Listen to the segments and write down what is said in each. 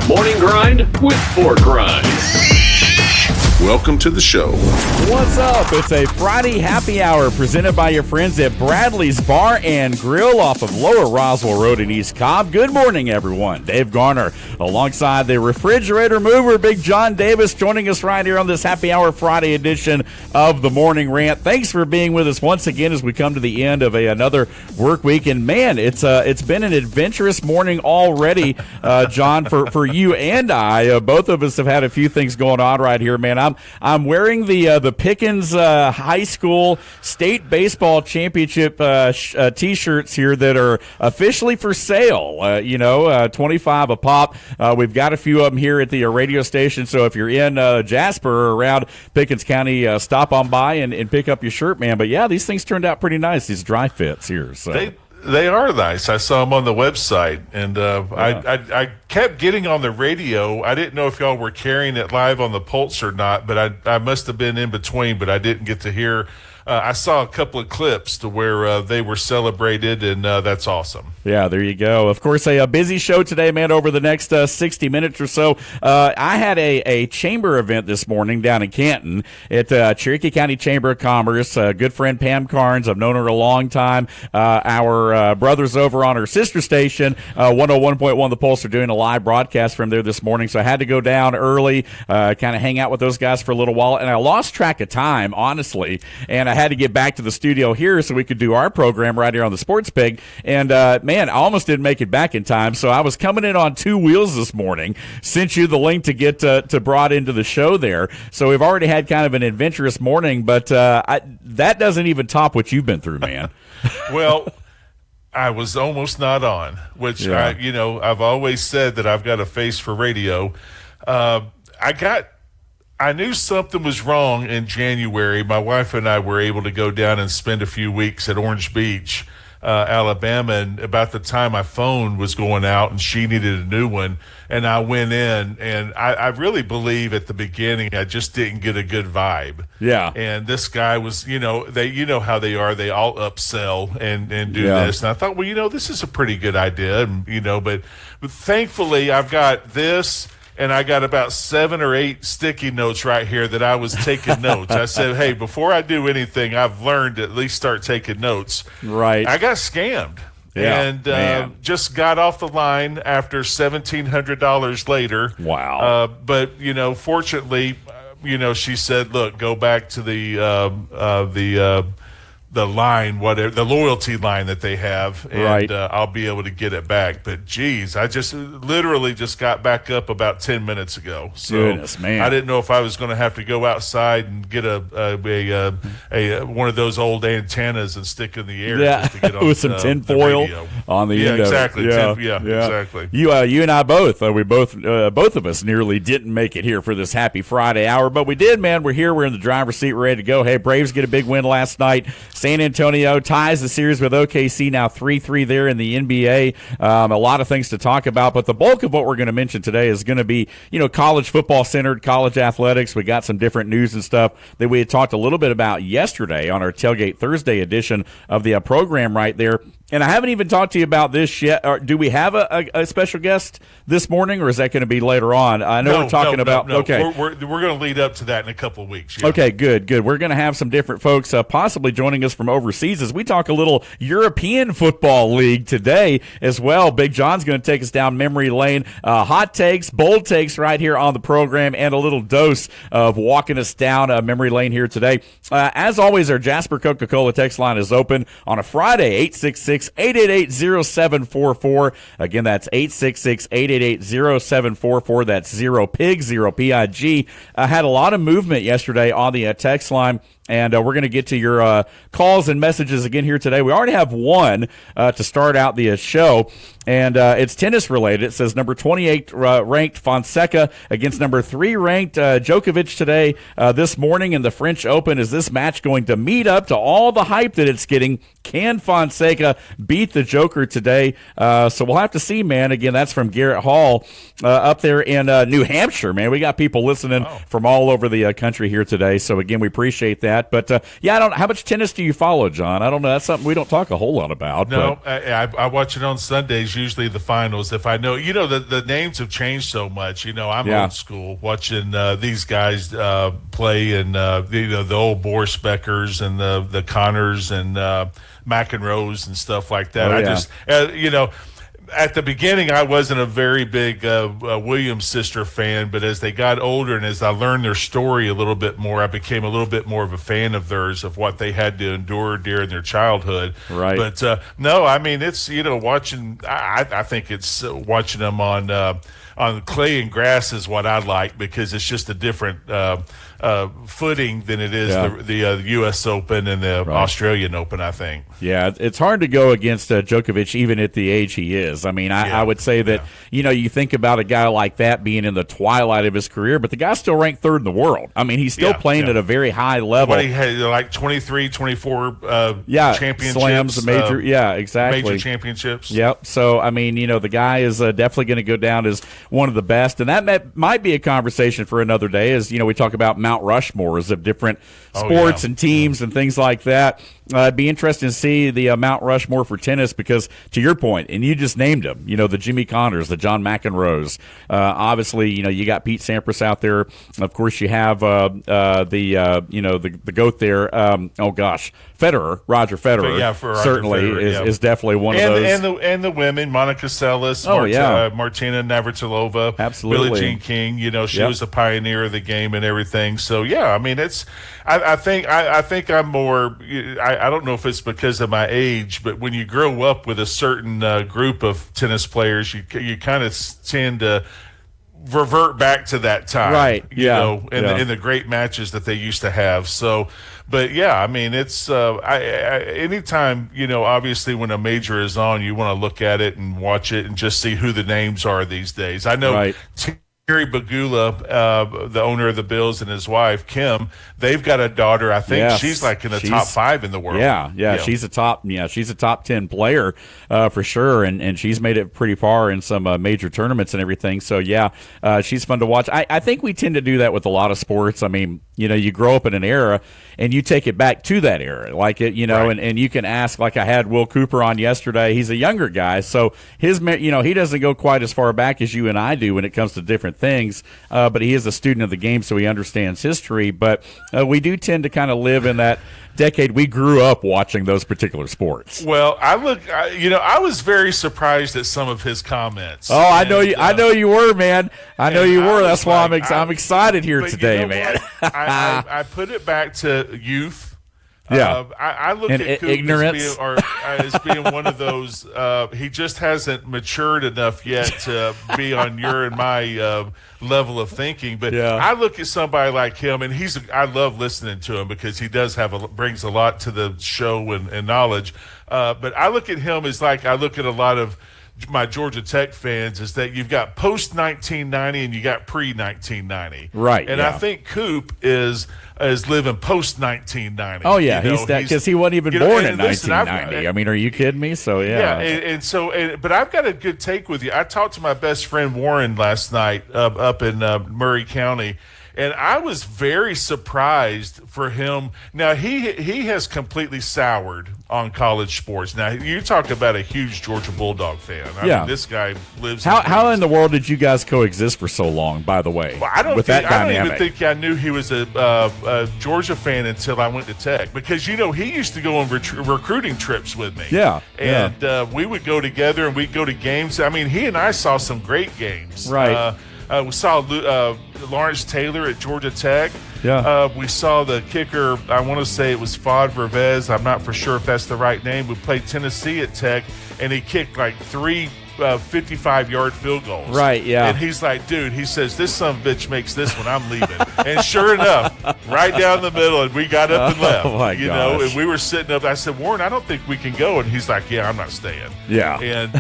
Morning Grind with Pork Rinds. Welcome to the show. What's up? It's a Friday happy hour presented by your friends at Bradley's Bar and Grill off of Lower Roswell Road in East Cobb. Good morning, everyone. Dave Garner alongside the refrigerator mover, Big John Davis, joining us right here on this happy hour Friday edition of the Morning Rant. Thanks for being with us once again as we come to the end of another work week. And man, it's been an adventurous morning already, John, for you and I. Both of us have had a few things going on right here, man. I'm wearing the Pickens High School State Baseball Championship T-shirts here that are officially for sale. 25 a pop. We've got a few of them here at the radio station. So if you're in Jasper or around Pickens County, stop on by and pick up your shirt, man. But yeah, these things turned out pretty nice. These dry fits here. So. They are nice. I saw them on the website, and I kept getting on the radio. I didn't know if y'all were carrying it live on the Pulse or not, but I must have been in between, but I didn't get to hear. I saw a couple of clips to where they were celebrated, and that's awesome. Yeah, there you go. Of course, a busy show today, man, over the next 60 minutes or so. I had a chamber event this morning down in Canton at Cherokee County Chamber of Commerce. Good friend Pam Carnes, I've known her a long time. Our brothers over on her sister station, 101.1 The Pulse, are doing a live broadcast from there this morning, so I had to go down early, kind of hang out with those guys for a little while, and I lost track of time, honestly, and I had to get back to the studio here so we could do our program right here on the Sports Pig. And, man, I almost didn't make it back in time. So I was coming in on two wheels this morning. Sent you the link to get to brought into the show there. So we've already had kind of an adventurous morning, but that doesn't even top what you've been through, man. Well, I was almost not on, which, yeah. I've always said that I've got a face for radio. I knew something was wrong in January. My wife and I were able to go down and spend a few weeks at Orange Beach, Alabama, and about the time my phone was going out and she needed a new one, and I went in, and I really believe at the beginning I just didn't get a good vibe. Yeah. And this guy was, they, how they are, they all upsell and do this. And I thought, well, this is a pretty good idea, and, but thankfully I've got this. And I got about 7 or 8 sticky notes right here that I was taking notes. I said, hey, before I do anything, I've learned to at least start taking notes. Right. I got scammed. Yeah, and just got off the line after $1,700 later. Wow. But, fortunately, she said, look, go back to the line, whatever, the loyalty line that they have, and right. I'll be able to get it back. But geez, I just literally just got back up about 10 minutes ago. So goodness, man. I didn't know if I was going to have to go outside and get a one of those old antennas and stick in the air. Yeah, just to get on, with some tin foil on the end exactly. of it. Yeah, exactly. You and I both. We both of us nearly didn't make it here for this happy Friday hour, but we did, man. We're here. We're in the driver's seat, ready to go. Hey, Braves get a big win last night. San Antonio ties the series with OKC, now 3-3 there in the NBA. A lot of things to talk about, but the bulk of what we're going to mention today is going to be, college football centered, college athletics. We got some different news and stuff that we had talked a little bit about yesterday on our Tailgate Thursday edition of the program right there. And I haven't even talked to you about this yet. Do we have a special guest this morning, or is that going to be later on? I know we're talking about. No. Okay, we're going to lead up to that in a couple of weeks. Yeah. Okay, good. We're going to have some different folks possibly joining us from overseas as we talk a little European Football League today as well. Big John's going to take us down memory lane. Hot takes, bold takes right here on the program, and a little dose of walking us down memory lane here today. As always, our Jasper Coca-Cola text line is open on a Friday, 866-888-0744. Again, that's 866-888-0744. That's 0PIG, 0PIG. Had a lot of movement yesterday on the text line. And we're going to get to your calls and messages again here today. We already have one to start out the show, and it's tennis related. It says number 28 ranked Fonseca against number 3 ranked Djokovic today, this morning in the French Open. Is this match going to meet up to all the hype that it's getting? Can Fonseca beat the Joker today? So we'll have to see, man. Again, that's from Garrett Hall up there in New Hampshire, man. We got people listening from all over the country here today. So, again, we appreciate that. that. But I don't. How much tennis do you follow, John? I don't know. That's something we don't talk a whole lot about. No, I watch it on Sundays, usually the finals. If I know, the names have changed so much. I'm old school watching these guys play, and the old Boris Beckers and the Connors and McEnroes and stuff like that. Just at the beginning, I wasn't a very big Williams sister fan, but as they got older and as I learned their story a little bit more, I became a little bit more of a fan of theirs, of what they had to endure during their childhood. Right. But no, I mean, it's watching. I think it's watching them on clay and grass is what I like, because it's just a different footing than it is the U.S. Open and the Australian Open, I think. Yeah, it's hard to go against Djokovic even at the age he is. I mean, I would say that, you think about a guy like that being in the twilight of his career, but the guy's still ranked third in the world. I mean, he's still playing at a very high level. But he had like 23, 24 championships. Slams, exactly. Major championships. Yep. So, I mean, the guy is definitely going to go down as one of the best. And that might be a conversation for another day, as, we talk about Mount Rushmores of different sports and teams and things like that. It'd be interesting to see the Mount Rushmore for tennis, because to your point, and you just named them, the Jimmy Connors, the John McEnroes. Obviously, you got Pete Sampras out there. Of course, you have the GOAT there. Federer, Roger Federer, certainly is definitely one of those. And the women, Monica Seles, Martina Navratilova, absolutely, Billie Jean King. She was a pioneer of the game and everything. So I mean, I think I'm more. I don't know if it's because of my age, but when you grow up with a certain group of tennis players, you kind of tend to revert back to that time, right? In the great matches that they used to have. So, but I mean, it's anytime, obviously when a major is on, you want to look at it and watch it and just see who the names are these days. I know Terry Bagula, the owner of the Bills, and his wife Kim, they've got a daughter. I think she's like in the top 5 in the world. Yeah. She's a top 10 player for sure, and she's made it pretty far in some major tournaments and everything. So she's fun to watch. I think we tend to do that with a lot of sports. I mean, you grow up in an era and you take it back to that era, like it, and you can ask, like I had Will Cooper on yesterday. He's a younger guy, so his, he doesn't go quite as far back as you and I do when it comes to different things, but he is a student of the game, so he understands history. But we do tend to kind of live in that decade we grew up watching those particular sports. Well, I was very surprised at some of his comments. Oh, I know you were, man. I know you were. That's why I'm excited here today, man. I put it back to youth. I look and at Coop ignorance as being one of those. He just hasn't matured enough yet to be on your and my level of thinking. But I look at somebody like him, and I love listening to him because he does brings a lot to the show and knowledge. But I look at him as like I look at a lot of my Georgia Tech fans, is that you've got post 1990 and you got pre 1990, right? And I think Coop is living post 1990. Oh yeah, he's that, because he wasn't even born in 1990. I mean, are you kidding me? So but I've got a good take with you. I talked to my best friend Warren last night up in Murray County. And I was very surprised for him. Now, he has completely soured on college sports. Now, you talk about a huge Georgia Bulldog fan. I mean, this guy lives. How in the world did you guys coexist for so long, by the way? Well, I don't even think I knew he was a Georgia fan until I went to Tech. Because, he used to go on recruiting trips with me. Yeah. And we would go together and we'd go to games. I mean, he and I saw some great games. Right. We saw Lawrence Taylor at Georgia Tech. Yeah. We saw the kicker, I want to say it was Fod Revez. I'm not for sure if that's the right name. We played Tennessee at Tech, and he kicked like 3 55-yard field goals. Right, yeah. And he's like, dude, he says, this son of a bitch makes this one, I'm leaving. And sure enough, right down the middle, and we got up and left. Oh, my gosh. And we were sitting up. I said, Warren, I don't think we can go. And he's like, yeah, I'm not staying. Yeah. And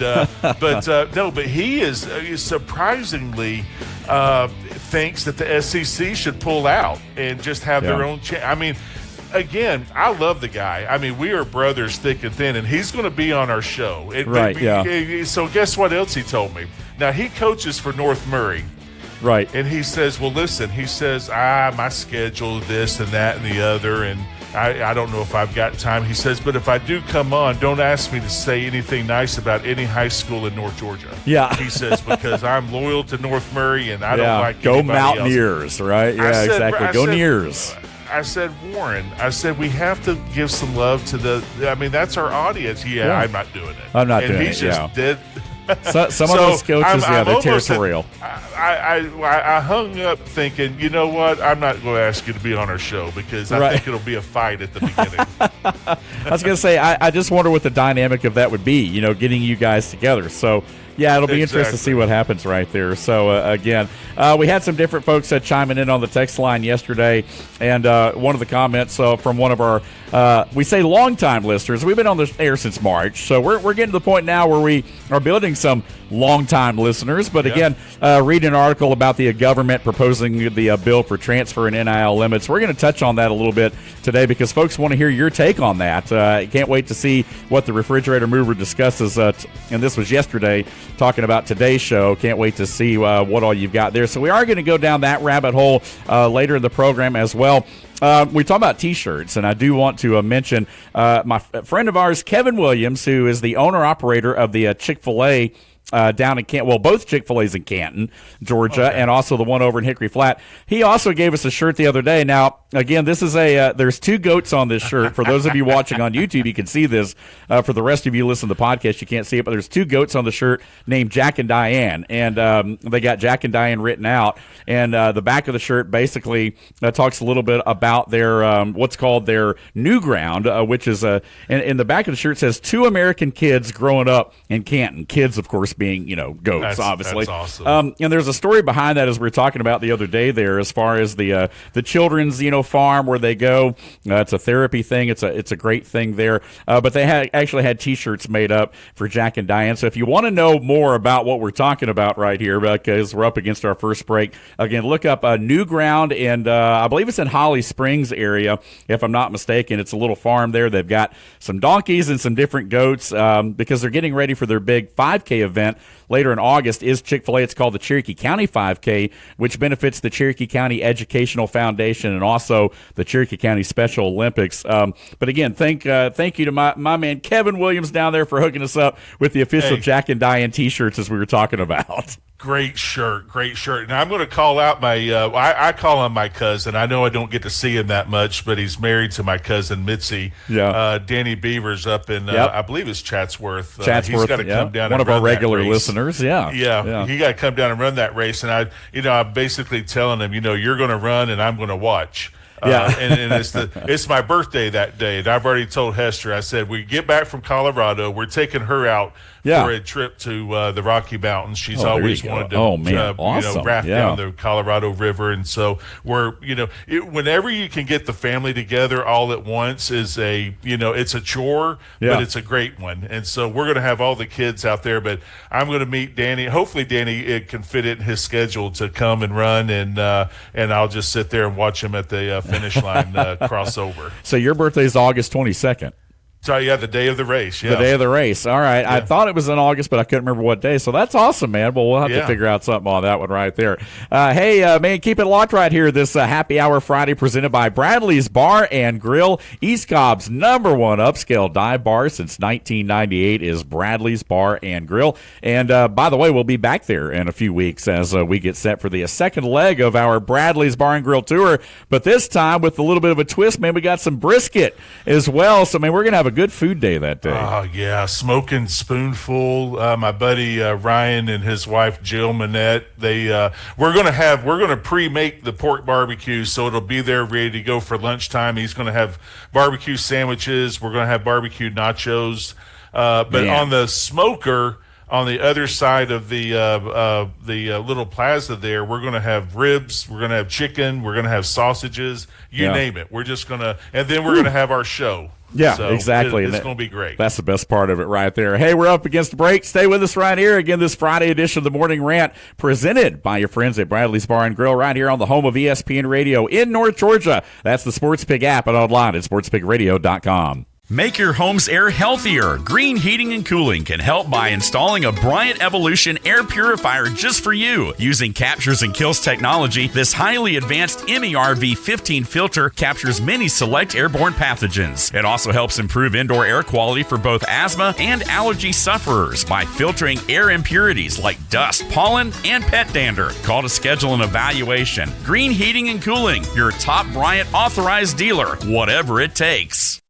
but he is surprisingly thinks that the SEC should pull out and just have their own chance. I mean, again, I love the guy. I mean, we are brothers thick and thin, and he's going to be on our show. Right, So guess what else he told me? Now, he coaches for North Murray, Right. And he says, well, listen, he says, my schedule, this and that and the other, and I don't know if I've got time. He says, but if I do come on, don't ask me to say anything nice about any high school in North Georgia. Yeah. He says, because I'm loyal to North Murray, and I don't like Go anybody Mountaineers, else. right? Yeah, exactly. Go Neers. I said, Warren, we have to give some love to that's our audience. Yeah, I'm not doing it. I'm not and doing he's it, just dead. Some of those coaches, they're territorial. I hung up thinking, you know what? I'm not going to ask you to be on our show because I think it'll be a fight at the beginning. I was going to say, I just wonder what the dynamic of that would be, getting you guys together. So, yeah, it'll be interesting to see what happens right there. So, again, we had some different folks chiming in on the text line yesterday, and one of the comments from one of our, we say longtime listeners, we've been on the air since March, so we're getting to the point now where we are building some longtime listeners. But again, reading an article about the government proposing the bill for transfer and NIL limits. We're going to touch on that a little bit today because folks want to hear your take on that. Can't wait to see what the refrigerator mover discusses, and this was yesterday, talking about today's show. Can't wait to see what all you've got there. So we are going to go down that rabbit hole later in the program as well. We talk about T-shirts, and I do want to mention my friend of ours, Kevin Williams, who is the owner-operator of the Chick-fil-A down in Canton. Well, both Chick-fil-A's in Canton, Georgia, and also the one over in Hickory Flat. He also gave us a shirt the other day. Now, again, this is there's two goats on this shirt. For those of you watching on YouTube, you can see this. For the rest of you listening to the podcast, you can't see it, but there's two goats on the shirt named Jack and Diane, and they got Jack and Diane written out. And the back of the shirt basically talks a little bit about their what's called their new ground, which is in the back of the shirt says 2 American kids growing up in Canton. Kids, of course, being goats, obviously. That's awesome. And there's a story behind that, as we were talking about the other day there, as far as the children's farm where they go. It's a therapy thing. It's a great thing there. But they actually had T-shirts made up for Jack and Diane. So if you want to know more about what we're talking about right here, because we're up against our first break, again, look up New Ground, and I believe it's in Holly Springs area, if I'm not mistaken. It's a little farm there. They've got some donkeys and some different goats because they're getting ready for their big 5K event later in August. Is Chick-fil-A. It's called the Cherokee County 5K, which benefits the Cherokee County Educational Foundation and also the Cherokee County Special Olympics. But again, thank you to my man Kevin Williams down there for hooking us up with the official Jack and Diane T-shirts as we were talking about. Great shirt. Now I'm going to call out my I call him my cousin. I know I don't get to see him that much, but he's married to my cousin Mitzi. Yeah. Danny Beavers up in I believe it's Chatsworth. He's got to come down. One and of our run regular that race. listeners. Yeah. He got to come down and run that race. And I'm basically telling him, you're going to run and I'm going to watch. And it's my birthday that day, and I've already told Hester. I said we get back from Colorado, we're taking her out for a trip to the Rocky Mountains. She's always wanted to, awesome. raft down the Colorado River, and so we're, whenever you can get the family together all at once is it's a chore, but it's a great one. And so we're going to have all the kids out there, but I'm going to meet Danny. Hopefully, Danny can fit it in his schedule to come and run, and I'll just sit there and watch him at the finish line crossover. So your birthday is August 22nd. So, the day of the race. Yeah. The day of the race. All right. Yeah. I thought it was in August, but I couldn't remember what day. So that's awesome, man. Well, we'll have to figure out something on that one right there. Hey, man, keep it locked right here. This Happy Hour Friday presented by Bradley's Bar and Grill. East Cobb's #1 upscale dive bar since 1998 is Bradley's Bar and Grill. And by the way, we'll be back there in a few weeks as we get set for the second leg of our Bradley's Bar and Grill tour. But this time with a little bit of a twist, man, we got some brisket as well. So, man, we're going to have a good food day that day. Oh, yeah. Smoking Spoonful. My buddy Ryan and his wife Jill Manette, we're going to pre-make the pork barbecue, so it'll be there ready to go for lunchtime. He's going to have barbecue sandwiches. We're going to have barbecue nachos. But on the smoker, on the other side of the little plaza there, we're going to have ribs, we're going to have chicken, we're going to have sausages, you name it. We're just going to, and then we're going to have our show. Yeah, so exactly. It's going to be great. That's the best part of it right there. Hey, we're up against the break. Stay with us right here. Again, this Friday edition of the Morning Rant presented by your friends at Bradley's Bar and Grill right here on the home of ESPN Radio in North Georgia. That's the Sports Pig app and online at sportspigradio.com. Make your home's air healthier. Green Heating and Cooling can help by installing a Bryant Evolution air purifier just for you. Using Captures and Kills technology, this highly advanced MERV15 filter captures many select airborne pathogens. It also helps improve indoor air quality for both asthma and allergy sufferers by filtering air impurities like dust, pollen, and pet dander. Call to schedule an evaluation. Green Heating and Cooling, your top Bryant authorized dealer, whatever it takes.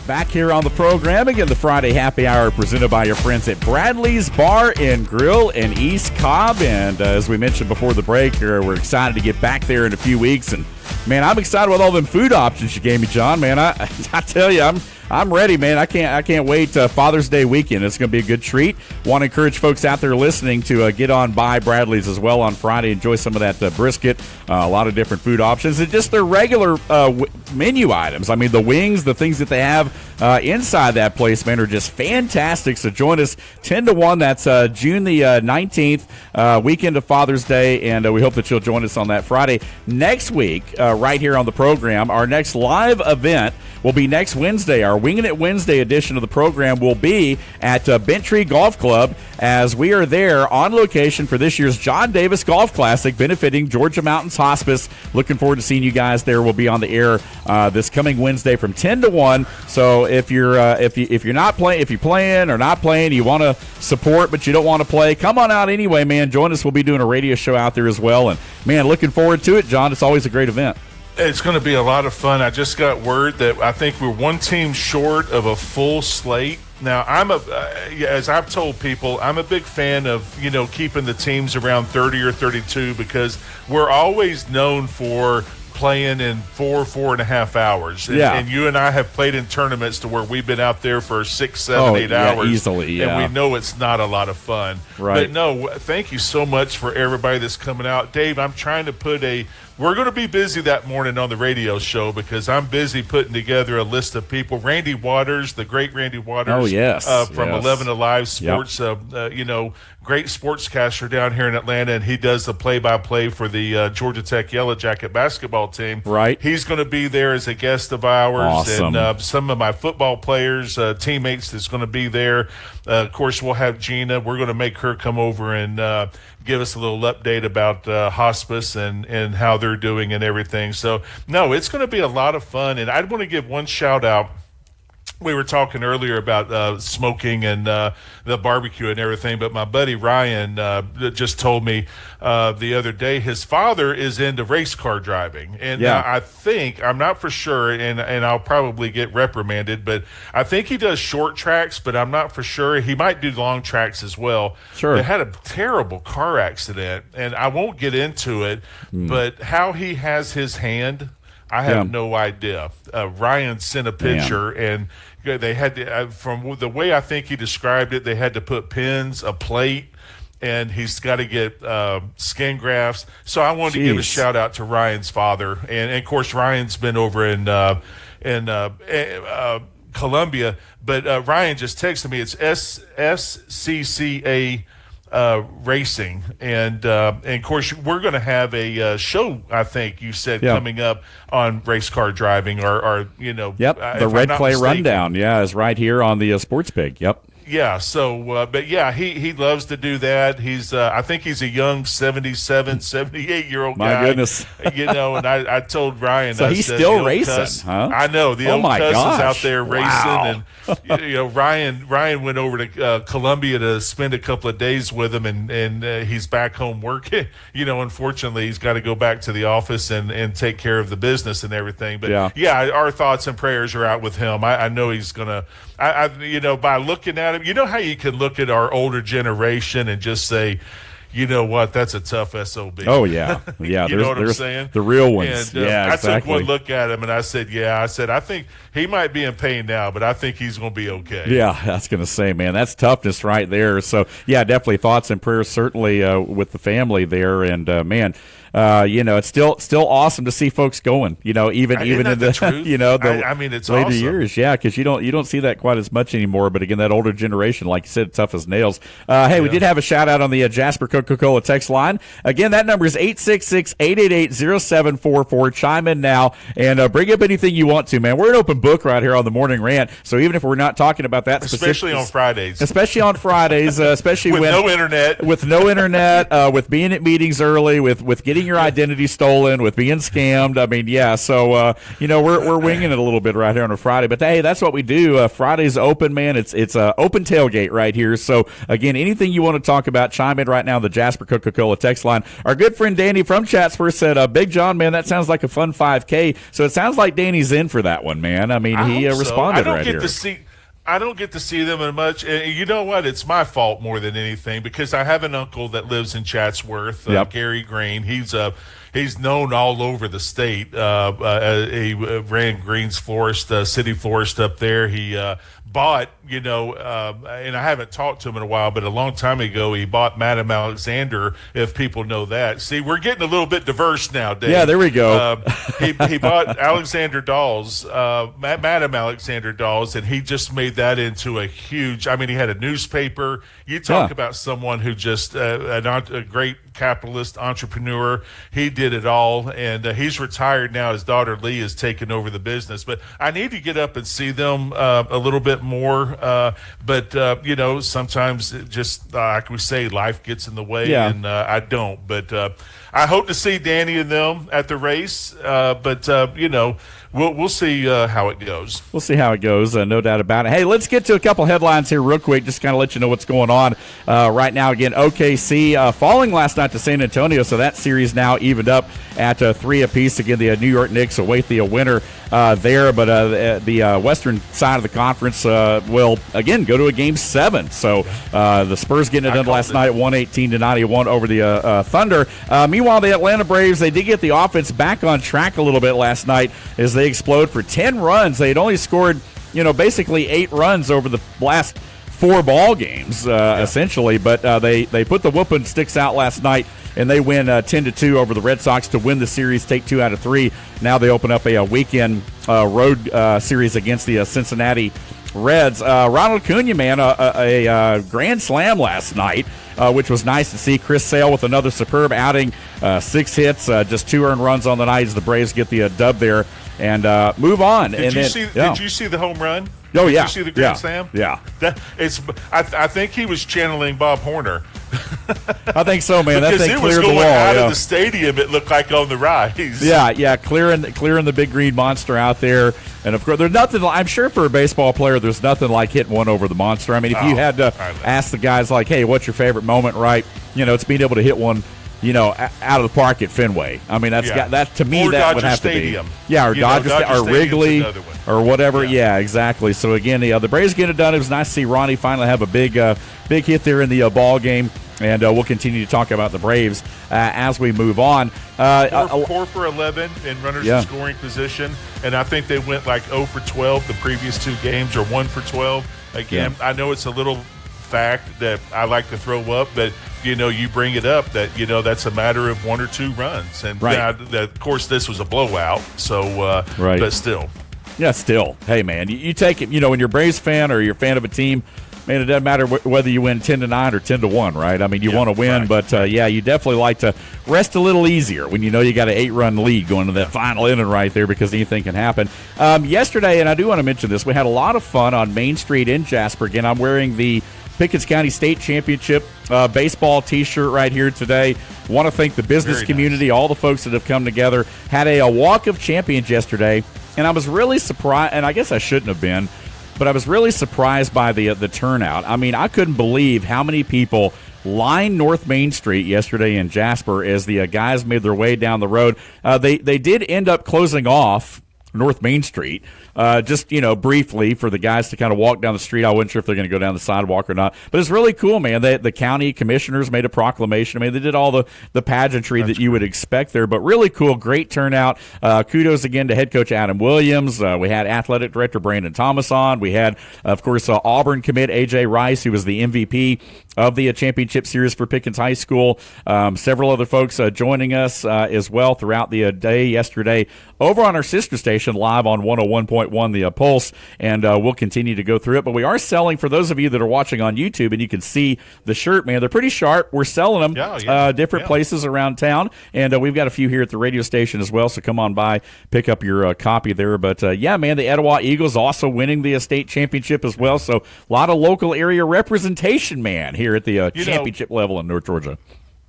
Back here on the program, again, the Friday Happy Hour presented by your friends at Bradley's Bar and Grill in East Cobb. And as we mentioned before the break, we're excited to get back there in a few weeks. And, man, I'm excited with all them food options you gave me, John. Man, I tell you, I'm ready, man. I can't wait. Father's Day weekend. It's going to be a good treat. Want to encourage folks out there listening to get on by Bradley's as well on Friday. Enjoy some of that brisket. A lot of different food options and just their regular menu items. I mean, the wings, the things that they have inside that place, man, are just fantastic. So join us 10 to 1. That's June the 19th, weekend of Father's Day, and we hope that you'll join us on that Friday. Next week, right here on the program, our next live event will be next Wednesday. Our Winging It Wednesday edition of the program will be at Bent Tree Golf Club as we are there on location for this year's John Davis Golf Classic benefiting Georgia Mountains Hospice. Looking forward to seeing you guys there. We'll be on the air this coming Wednesday from 10 to 1. So if you're if you're playing or not playing, you want to support but you don't want to play, come on out anyway, man. Join us. We'll be doing a radio show out there as well. And, man, looking forward to it, John. It's always a great event. It's going to be a lot of fun. I just got word that I think we're one team short of a full slate. Now, as I've told people, I'm a big fan of, keeping the teams around 30 or 32 because we're always known for playing in 4.5 hours. And you and I have played in tournaments to where we've been out there for 6, 7, 8 hours. Easily, and we know it's not a lot of fun. Right. But no, thank you so much for everybody that's coming out. Dave, I'm trying to put we're going to be busy that morning on the radio show because I'm busy putting together a list of people. Randy Waters, the great Randy Waters. Oh, yes. From 11 Alive Sports, great sportscaster down here in Atlanta, and he does the play-by-play for the Georgia Tech Yellow Jacket basketball team. Right. He's going to be there as a guest of ours. Awesome. And some of my football players, teammates that's going to be there. Of course, we'll have Gina. We're going to make her come over and give us a little update about hospice and how they're doing and everything. So, no, it's going to be a lot of fun. And I'd want to give one shout-out. We were talking earlier about smoking and the barbecue and everything, but my buddy Ryan just told me the other day his father is into race car driving. And I think, I'm not for sure, and I'll probably get reprimanded, but I think he does short tracks, but I'm not for sure. He might do long tracks as well. Sure. They had a terrible car accident, and I won't get into it, but how he has his hand, I have no idea. Ryan sent a picture, and they had to, from the way I think he described it, they had to put pins, a plate, and he's got to get skin grafts. So I wanted to give a shout out to Ryan's father, and of course Ryan's been over in Columbia, but Ryan just texted me. It's SCCA. Racing, and of course we're going to have a show, I think you said, coming up on race car driving or the Red Clay Rundown is right here on the Sports Pig. But he loves to do that. He's I think he's a young 78-year-old guy. My goodness. And I told Ryan, so he's still racing, huh? I know, the old cuss is out there racing. Wow. And Ryan went over to Columbia to spend a couple of days with him, and he's back home working. Unfortunately he's got to go back to the office and take care of the business and everything. But our thoughts and prayers are out with him. I know he's gonna by looking at him, how you can look at our older generation and just say, you know what, that's a tough SOB. Oh, yeah. You know what I'm saying? The real ones. And, exactly. I took one look at him, and I said, I think he might be in pain now, but I think he's going to be okay. Yeah, that's going to say, man, that's toughness right there. So, definitely thoughts and prayers certainly with the family there. And, man, it's still awesome to see folks going, even in the it's later awesome. years. Yeah, because you don't see that quite as much anymore. But, again, that older generation, like you said, tough as nails. Hey, we did have a shout-out on the Jasper Coca-Cola text line. Again, that number is 866-888-0744. Chime in now and bring up anything you want to, man. We're an open book right here on the Morning Rant, so even if we're not talking about that especially on Fridays. Especially on Fridays, especially with no internet. With no internet, with being at meetings early, with getting your identity stolen, with being scammed. I mean, yeah, so, we're winging it a little bit right here on a Friday. But, hey, that's what we do. Friday's open, man. It's open tailgate right here. So, again, anything you want to talk about, chime in right now, the Jasper Coca-Cola text line. Our good friend Danny from Chatsworth said, Big John, man, that sounds like a fun 5K. So it sounds like Danny's in for that one, man. I mean, he responded right here. I don't get to see them much. And you know what? It's my fault more than anything because I have an uncle that lives in Chatsworth, Gary Green. He's known all over the state. He ran Green's Florist, City Florist up there. He bought, and I haven't talked to him in a while, but a long time ago he bought Madam Alexander, if people know that. See, we're getting a little bit diverse now, Dave. Yeah, there we go. He bought Alexander Dolls, Madam Alexander Dolls, and he just made that into a huge, he had a newspaper. You talk about someone who just, a great capitalist entrepreneur. He did it all, and he's retired now. His daughter Lee has taken over the business, but I need to get up and see them a little bit more. But sometimes it just like we say, life gets in the way, and I don't. But I hope to see Danny and them at the race. We'll see how it goes. We'll see how it goes, no doubt about it. Hey, let's get to a couple headlines here real quick, just kind of let you know what's going on right now. Again, OKC falling last night to San Antonio, so that series now evened up at 3 apiece. Again, the New York Knicks await the winner there, but the western side of the conference will, again, go to a Game 7. So the Spurs getting it done last night, 118-91 over the Thunder. Meanwhile, the Atlanta Braves, they did get the offense back on track a little bit last night as they explode for 10 runs. They had only scored, basically 8 runs over the last 4 ball games, essentially. But they put the whooping sticks out last night, and they win 10-2 over the Red Sox to win the series, take 2 out of 3. Now they open up a weekend road series against the Cincinnati Reds. Ronald Acuna, man, a grand slam last night, which was nice to see. Chris Sale with another superb outing, 6 hits, just 2 earned runs on the night as the Braves get the dub there and move on. Did you see the home run? Oh, yeah. Did you see the grand slam? Yeah. I think he was channeling Bob Horner. I think so, man. That thing cleared the wall. Because it was going out of the stadium, it looked like on the rise. Yeah, clearing the big green monster out there. And, of course, there's nothing, I'm sure for a baseball player, there's nothing like hitting one over the monster. I mean, if you had to ask the guys, like, hey, what's your favorite moment, right? It's being able to hit one, out of the park at Fenway. I mean, that to me, or that Dodger would have Stadium. to be. Yeah, or Dodger or Wrigley or whatever. Yeah. Yeah, exactly. So, again, the Braves get it done. It was nice to see Ronnie finally have a big hit there in the ball game. And we'll continue to talk about the Braves as we move on. 4 for 11 in runners in scoring position. And I think they went like 0 for 12 the previous 2 games, or 1 for 12. Again, I know it's a little fact that I like to throw up, but you bring it up that that's a matter of 1 or 2 runs, and of course this was a blowout. So, but still, hey man, you take it. When you're a Braves fan or you're a fan of a team, man, it doesn't matter whether you win 10-9 or 10-1, right? I mean, you want to win, but you definitely like to rest a little easier when you got an 8-run lead going to that final inning right there, because anything can happen. Yesterday, and I do want to mention this, we had a lot of fun on Main Street in Jasper. Again, I'm wearing the Pickens County State Championship baseball T-shirt right here today. Want to thank the business community, all the folks that have come together. Had a walk of champions yesterday, and I was really surprised, and I guess I shouldn't have been, but I was really surprised by the turnout. I mean, I couldn't believe how many people lined North Main Street yesterday in Jasper as the guys made their way down the road. They did end up closing off North Main Street, just, briefly for the guys to kind of walk down the street. I wasn't sure if they're going to go down the sidewalk or not, but it's really cool, man. The county commissioners made a proclamation. I mean, they did all the pageantry that you would expect there, but really cool, great turnout. Kudos again to head coach Adam Williams. We had athletic director Brandon Thomas on. We had, of course, Auburn commit A.J. Rice, who was the MVP of the championship series for Pickens High School. Several other folks joining us as well throughout the day yesterday over on our sister station live on 101.1 The Pulse, and we'll continue to go through it. But we are selling, for those of you that are watching on YouTube, and you can see the shirt, man, they're pretty sharp. We're selling them different places around town, and we've got a few here at the radio station as well, so come on by, pick up your copy there. But, yeah, man, the Etowah Eagles also winning the state championship as well, so a lot of local area representation, man, here at the championship level in North Georgia.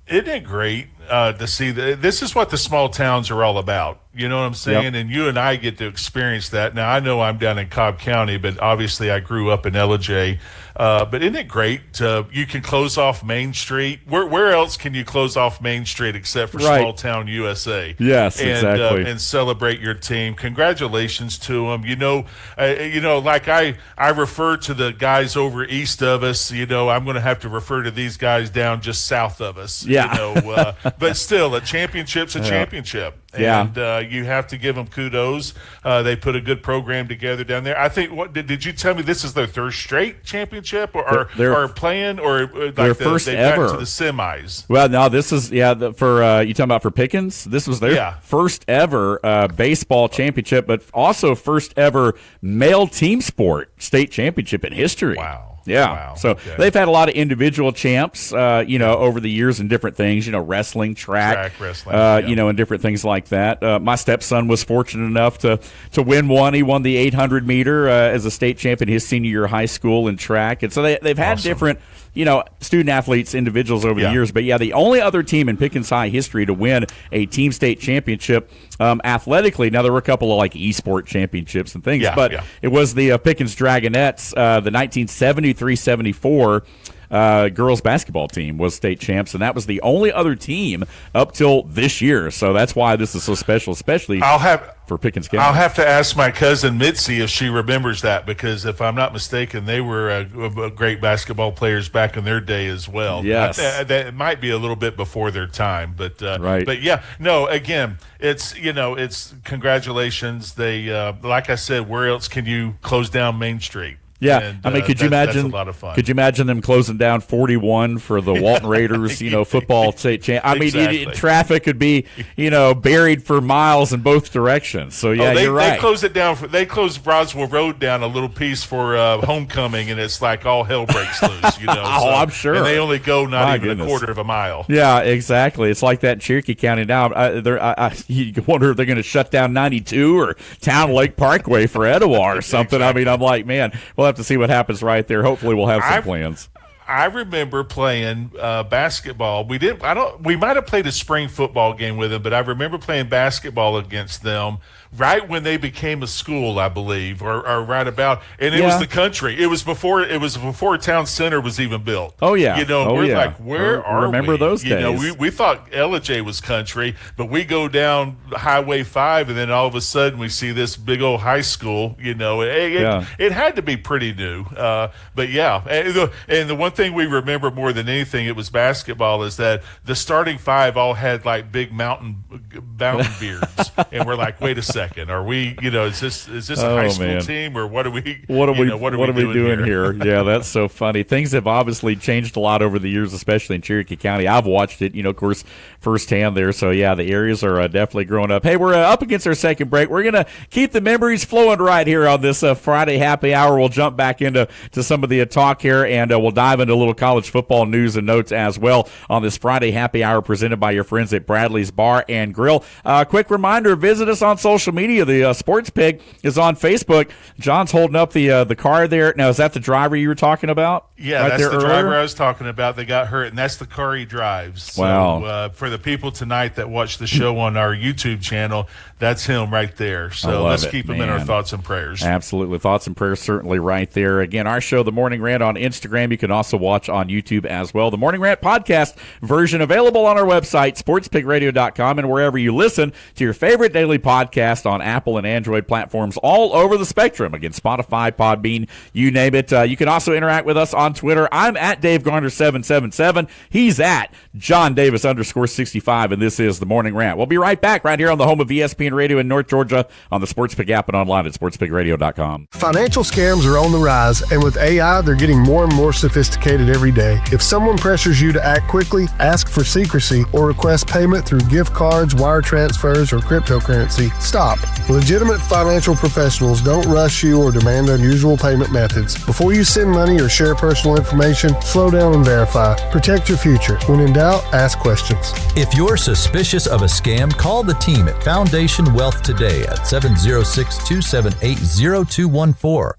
Isn't it great to see that? This is what the small towns are all about. You know what I'm saying? Yep. And you and I get to experience that. Now, I know I'm down in Cobb County, but obviously I grew up in LJ. But isn't it great? You can close off Main Street. Where else can you close off Main Street except for small town USA? Yes, exactly. And celebrate your team. Congratulations to them. Like I refer to the guys over east of us. I'm going to have to refer to these guys down just south of us. Yeah. But still, a championship's a championship. And you have to give them kudos. They put a good program together down there. I think. What did you tell me? This is their third straight championship, or playing, or like their first ever got to the semis. Well, no, this is for you talking about for Pickens. This was their first ever baseball championship, but also first ever male team sport state championship in history. Wow. Yeah. Wow. So they've had a lot of individual champs, over the years in different things, wrestling, track wrestling, and different things like that. My stepson was fortunate enough to win one. He won the 800 meter as a state champion his senior year of high school in track. And so they've had different, student athletes, individuals over the years. But, the only other team in Pickens High history to win a team state championship athletically, now there were a couple of like e-sport championships and things, but it was the Pickens Dragonettes, the 1973-74 girls basketball team was state champs, and that was the only other team up till this year. So that's why this is so special, especially for Pickens County. I'll have to ask my cousin Mitzi if she remembers that, because if I'm not mistaken, they were great basketball players back in their day as well. Yes. That might be a little bit before their time, but again, it's congratulations. They like I said, where else can you close down Main Street? Yeah, and, could you imagine? That's a lot of fun. Could you imagine them closing down 41 for the Walton Raiders? Football state champ. I mean, traffic could be, buried for miles in both directions. So you're right. They closed it down. They closed Roswell Road down a little piece for homecoming, and it's like all hell breaks loose. I'm sure. And they only go a quarter of a mile. Yeah, exactly. It's like that in Cherokee County now. You wonder if they're going to shut down 92 or Town Lake Parkway for Etowah or something. Exactly. I mean, I'm like, man, we'll have to see what happens right there. Hopefully we'll have some plans. I remember playing basketball. We might have played a spring football game with them, but I remember playing basketball against them right when they became a school, I believe, or right about. And it was the country. It was before Town Center was even built. Oh yeah. We're like, where are we? Remember those days? We thought LJ was country, but we go down Highway 5, and then all of a sudden we see this big old high school. It had to be pretty new. But yeah, and the one thing we remember more than anything, it was basketball, is that the starting five all had like big mountain beards, and we're like, wait a second, are we? Is this a high school team, or what are we? What are we doing here? Yeah, that's so funny. Things have obviously changed a lot over the years, especially in Cherokee County. I've watched it, of course, firsthand there. So yeah, the areas are definitely growing up. Hey, we're up against our second break. We're gonna keep the memories flowing right here on this Friday happy hour. We'll jump back into some of the talk here, and we'll dive into a little college football news and notes as well on this Friday happy hour presented by your friends at Bradley's Bar and Grill. Quick reminder, visit us on social media. The Sports Pig is on Facebook. John's holding up the car there. Now, is that the driver you were talking about? Yeah, right, that's there the earlier? driver I was talking about that got hurt, and that's the car he drives. So, wow. For the people tonight that watch the show on our YouTube channel, that's him right there. So let's keep him in our thoughts and prayers. Absolutely. Thoughts and prayers certainly right there. Again, our show, The Morning Rant, on Instagram. You can also watch on YouTube as well. The Morning Rant podcast version available on our website, sportspigradio.com, and wherever you listen to your favorite daily podcast on Apple and Android platforms all over the spectrum. Again, Spotify, Podbean, you name it. You can also interact with us on Twitter. I'm at Dave Garner 777. He's at John Davis _65, and this is The Morning Rant. We'll be right back right here on the home of ESPN Radio in North Georgia on the Sports Pig app and online at sportspigradio.com. Financial scams are on the rise, and with AI, they're getting more and more sophisticated. educated every day. If someone pressures you to act quickly, ask for secrecy, or request payment through gift cards, wire transfers, or cryptocurrency, stop. Legitimate financial professionals don't rush you or demand unusual payment methods. Before you send money or share personal information, slow down and verify. Protect your future. When in doubt, ask questions. If you're suspicious of a scam, call the team at Foundation Wealth today at 706-278-0214.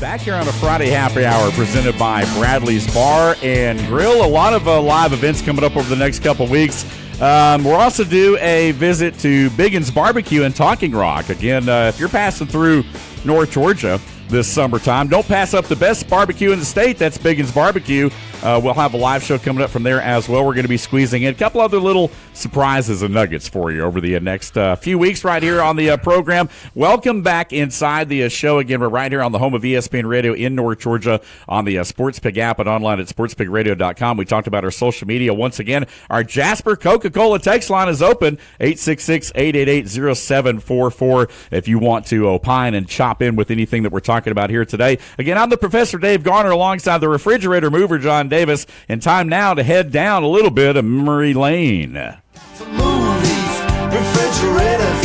Back here on a Friday happy hour presented by Bradley's Bar and Grill. A lot of live events coming up over the next couple weeks. We'll also do a visit to Biggin's Barbecue in Talking Rock. Again, if you're passing through North Georgia this summertime, don't pass up the best barbecue in the state. That's Biggin's Barbecue. We'll have a live show coming up from there as well. We're going to be squeezing in a couple other little surprises and nuggets for you over the next few weeks right here on the program. Welcome back inside the show again. We're right here on the home of ESPN Radio in North Georgia on the Sports Pig app and online at sportspigradio.com. We talked about our social media once again. Our Jasper Coca-Cola text line is open, 866-888-0744 if you want to opine and chop in with anything that we're talking about here today. Again, I'm the Professor Dave Garner alongside the refrigerator mover, John Davis, and time now to head down a little bit of memory lane.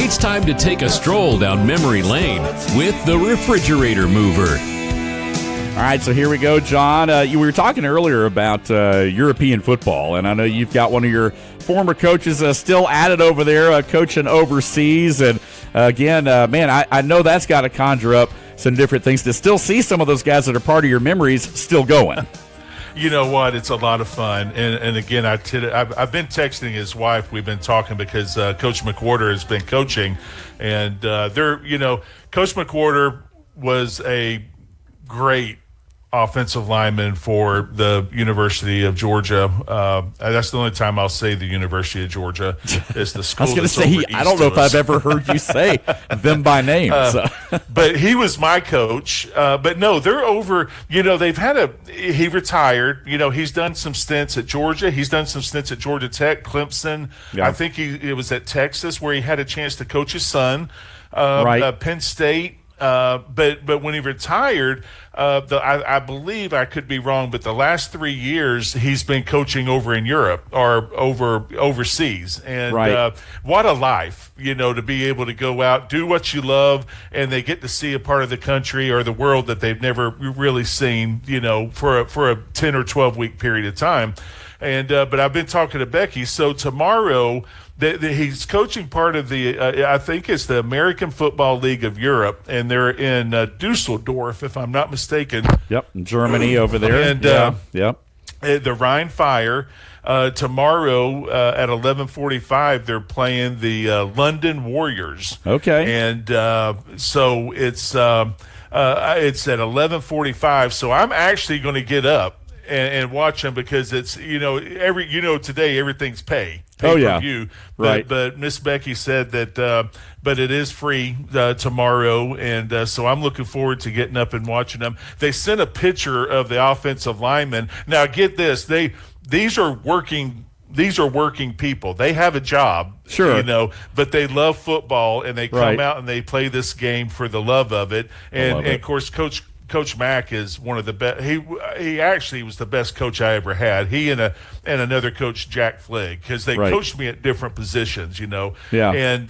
It's time to take a stroll down memory lane with the refrigerator mover. All right, so here we go, John. We were talking earlier about European football, and I know you've got one of your former coaches still at it over there, coaching overseas. And again, man, I know that's got to conjure up some different things to still see some of those guys that are part of your memories still going. You know what? It's a lot of fun. And again, I've been texting his wife. We've been talking because Coach McWhorter has been coaching. And Coach McWhorter was a great offensive lineman for the University of Georgia. That's the only time I'll say the University of Georgia is the school. I was going to say, I don't know if I've ever heard you say them by name. But he was my coach. But no, they're over. They've had he retired. He's done some stints at Georgia. He's done some stints at Georgia Tech, Clemson. Yeah. I think it was at Texas where he had a chance to coach his son. Right. Penn State. But when he retired, I believe, I could be wrong, but the last 3 years he's been coaching over in Europe or overseas. And what a life, to be able to go out, do what you love, and they get to see a part of the country or the world that they've never really seen, for a 10 or 12 week period of time. And but I've been talking to Becky. So tomorrow, he's coaching part of the, I think it's the American Football League of Europe, and they're in Dusseldorf, if I'm not mistaken. Yep, Germany over there. And the Rhine Fire. Tomorrow at 11:45, they're playing the London Warriors. Okay. And so it's at 11:45. So I'm actually going to get up and watch them because it's today everything's pay-per-view. Right. But Miss Becky said that but it is free tomorrow, and so I'm looking forward to getting up and watching them. They sent a picture of the offensive linemen. Now get this, these are working people. They have a job, sure, but they love football, and they come out and they play this game for the love of it. And of course, Coach Mack is one of the best. He actually was the best coach I ever had. He and another coach, Jack Fligg, because they coached me at different positions, Yeah. And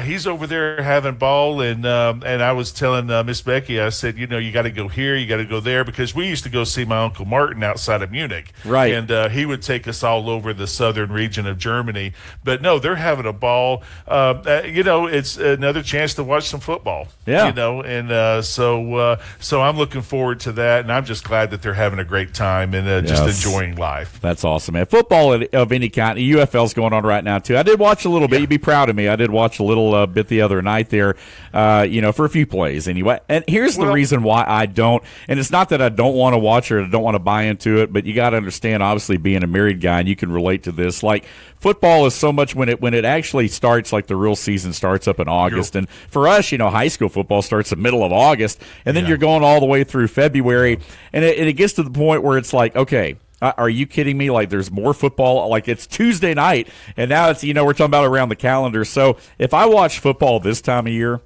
he's over there having ball, and I was telling Miss Becky, I said, you got to go here, you got to go there, because we used to go see my Uncle Martin outside of Munich, right? And he would take us all over the southern region of Germany. But no, they're having a ball. It's another chance to watch some football. Yeah. And so I'm looking forward to that, and I'm just glad that they're having a great time and just enjoying life. That's awesome, man. Football of any kind. The UFL's going on right now, too. I did watch a little bit. You'd be proud of me. I did watch a little bit the other night there, for a few plays anyway. And here's the reason why I don't, and it's not that I don't want to watch it or I don't want to buy into it, but you got to understand, obviously, being a married guy, and you can relate to this. Like, football is so much when it actually starts, like the real season starts up in August. And for us, high school football starts the middle of August, and then you're going all the way through February, and it gets to the point where it's like, okay, are you kidding me? Like, there's more football. Like, it's Tuesday night, and now it's, we're talking about around the calendar. So if I watch football this time of year,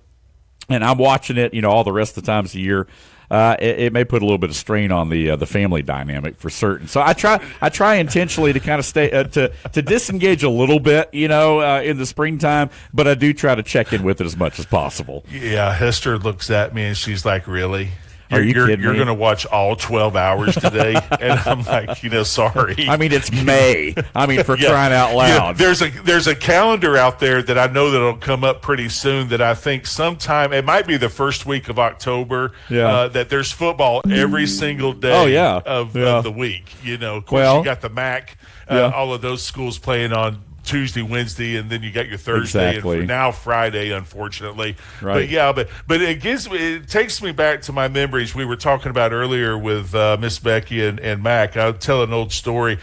and I'm watching it, all the rest of the times of the year, it may put a little bit of strain on the family dynamic for certain. So I try intentionally to kind of stay to disengage a little bit, in the springtime, but I do try to check in with it as much as possible. Yeah, Hester looks at me and she's like, "Really? Are you kidding me? You're going to watch all 12 hours today?" And I'm like, sorry. I mean, it's May. I mean, for crying out loud. There's a calendar out there that I know that'll come up pretty soon that I think sometime, it might be the first week of October, that there's football every single day of the week. Of course, you got the MAC, all of those schools playing on Tuesday, Wednesday, and then you got your Thursday, and now Friday, unfortunately. Right. But it takes me back to my memories we were talking about earlier with Miss Becky and Mac. I'll tell an old story.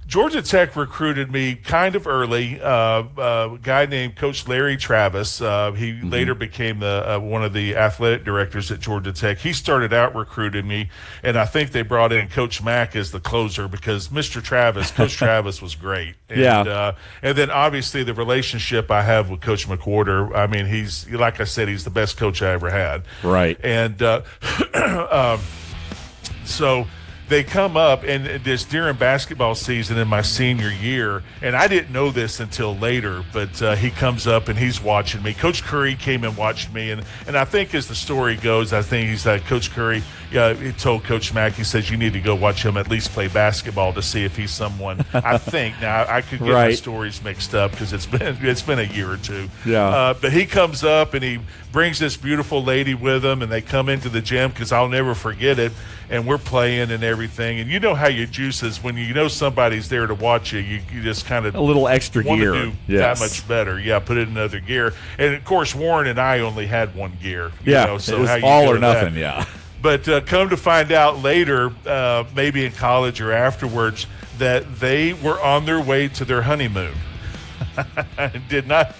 Georgia Tech recruited me kind of early. A guy named Coach Larry Travis. He later became one of the athletic directors at Georgia Tech. He started out recruiting me, and I think they brought in Coach Mack as the closer because Coach Travis was great. And then obviously the relationship I have with Coach McWhorter. I mean, he's, like I said, he's the best coach I ever had. Right. And so they come up, and this during basketball season in my senior year, and I didn't know this until later, but he comes up and he's watching me. Coach Curry came and watched me, and I think as the story goes, I think he's like, Coach Curry, he told Coach Mack, he says, you need to go watch him at least play basketball to see if he's someone. I think now I could get my stories mixed up because it's been a year or two. Yeah. But he comes up and he brings this beautiful lady with him, and they come into the gym because I'll never forget it. And we're playing and everything, and you know how your juice is when you know somebody's there to watch you. You just kind of a little extra gear, to do that much better. Yeah, put it in another gear. And of course, Warren and I only had one gear. So it was all or nothing. That. Yeah. But come to find out later, maybe in college or afterwards, that they were on their way to their honeymoon. Did not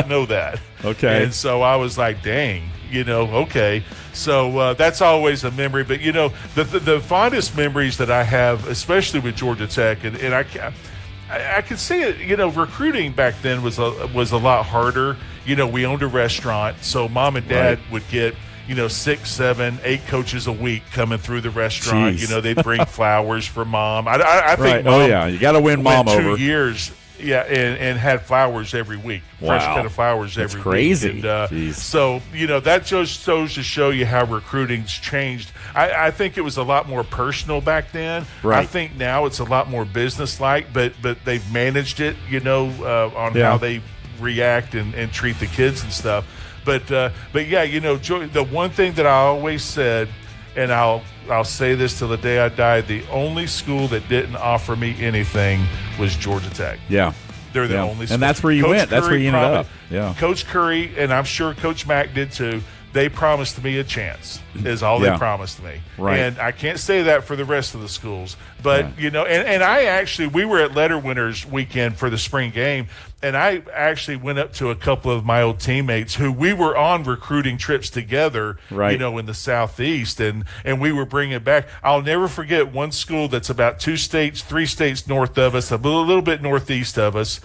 know that. Okay. And so I was like, dang, okay. So that's always a memory. But, the fondest memories that I have, especially with Georgia Tech, and I can see it, recruiting back then was a lot harder. We owned a restaurant, so mom and dad would get, 6, 7, 8 coaches a week coming through the restaurant. Jeez. They'd bring flowers for mom. I think mom, you got to win mom over. 2 years. Yeah, and had flowers every week. Wow. Fresh cut of flowers every That's crazy. week. And, so, that just goes to show you how recruiting's changed. I think it was a lot more personal back then. Right. I think now it's a lot more business-like, but they've managed it, on how they react and treat the kids and stuff. But yeah, the one thing that I always said, and I'll say this till the day I die, the only school that didn't offer me anything was Georgia Tech. Yeah. They're the only school. And that's where you went. That's where you ended up. Yeah. Coach Curry, and I'm sure Coach Mack did too, they promised me a chance is all they promised me. Right. And I can't say that for the rest of the schools. But, and I actually, we were at Letter Winners weekend for the spring game, and I actually went up to a couple of my old teammates who we were on recruiting trips together, in the Southeast, and we were bringing it back. I'll never forget one school that's about 3 states north of us, a little bit northeast of us.